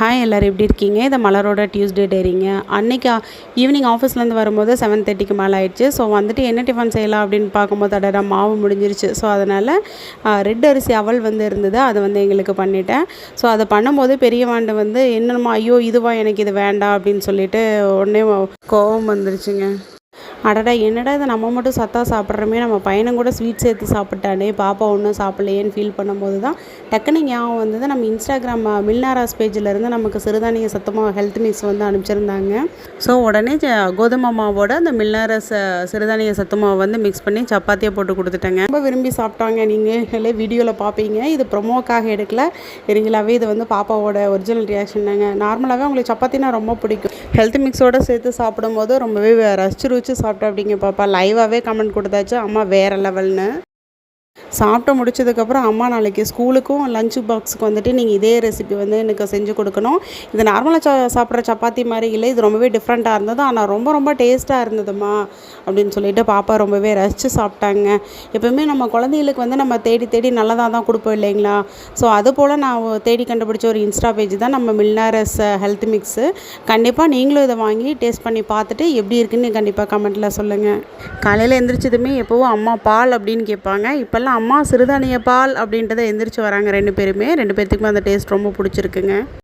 Hi எல்லோரும் எப்படி இருக்கீங்க? இது மலரோட டியூஸ்டே டேரிங்க. அன்றைக்கி ஈவினிங் ஆஃபீஸ்லேருந்து வரும்போது 7:30க்கு மேலே ஆயிடுச்சு. ஸோ வந்துட்டு என்ன டிஃபன் செய்யலாம் அப்படின்னு பார்க்கும்போது அடடா மாவு முடிஞ்சிருச்சு. ஸோ அதனால் ரெட் அரிசி அவல் இருந்தது, அதை எங்களுக்கு பண்ணிட்டேன். ஸோ அதை பண்ணும்போது பெரியவாண்டு என்னம்மா ஐயோ இதுவா எனக்கு இது வேண்டாம் அப்படின்னு சொல்லிட்டு உடனே கோவம் வந்துருச்சுங்க. அடடா என்னடா இதை நம்ம மட்டும் சத்தாக சாப்பிட்றோமே, நம்ம பையனும் கூட ஸ்வீட் சேர்த்து சாப்பிட்டானே, பாப்பா ஒன்றும் சாப்பிட்லையேன்னு ஃபீல் பண்ணும்போது தான் டக்குன்னு ஞாபகம் வந்தது. நம்ம இன்ஸ்டாகிராம் மில்னாராஸ் பேஜிலேருந்து நமக்கு சிறுதானிய சத்துமாவு ஹெல்த் மிக்ஸ் அனுப்பிச்சிருந்தாங்க. ஸோ உடனே கோதுமை மாவோட அந்த மில்னாராஸ் சிறுதானிய சத்துமாவை மிக்ஸ் பண்ணி சப்பாத்தியை போட்டு கொடுத்துட்டேங்க. ரொம்ப விரும்பி சாப்பிட்டாங்க. நீங்களே வீடியோவில் பார்ப்பீங்க. இது ப்ரொமோக்காக எடுக்கல, ரியலாகவே இது பாப்பாவோட ஒரிஜினல் ரியாக்ஷன் தாங்க. நார்மலாகவே அவங்களுக்கு சப்பாத்தினா ரொம்ப பிடிக்கும். ஹெல்த் மிக்ஸோடு சேர்த்து சாப்பிடும்போது ரொம்பவே ரசிச்சு சாப்பிட்டேன் அப்படிங்க பாப்பா. லைவாகவே கமெண்ட் கொடுத்தாச்சு, அம்மா வேறு லெவல்னு. சாப்பிட்டு முடிச்சதுக்கப்புறம் அம்மா நாளைக்கு ஸ்கூலுக்கும் லஞ்ச் பாக்ஸுக்கு நீங்கள் இதே ரெசிபி எனக்கு செஞ்சு கொடுக்கணும். இது நார்மலாக சாப்பிட்ற சப்பாத்தி மாதிரி இல்லை, இது ரொம்பவே டிஃப்ரெண்ட்டாக இருந்தது, ஆனால் ரொம்ப ரொம்ப டேஸ்ட்டாக இருந்ததும்மா அப்படின்னு சொல்லிட்டு பாப்பா ரொம்பவே ரசித்து சாப்பிட்டாங்க. எப்போவுமே நம்ம குழந்தைகளுக்கு நம்ம தேடி தேடி நல்லதாக தான் கொடுப்போம் இல்லைங்களா? ஸோ அதுபோல் நான் தேடி கண்டுபிடிச்ச ஒரு இன்ஸ்டா பேஜ் தான் நம்ம மில்னாரஸ் ஹெல்த் மிக்ஸு. கண்டிப்பாக நீங்களும் இதை வாங்கி டேஸ்ட் பண்ணி பார்த்துட்டு எப்படி இருக்குன்னு கண்டிப்பாக கமெண்ட்டில் சொல்லுங்கள். காலையில் எழுந்திரிச்சதுமே எப்போவும் அம்மா பால் அப்படின்னு கேட்பாங்க. இப்போல்லாம் அம்மா சிறுதானிய பால் அப்படின்றத எந்திரிச்சு வராங்க 2 பேருமே. 2 பேர்த்துக்குமே அந்த டேஸ்ட் ரொம்ப பிடிச்சிருக்குங்க.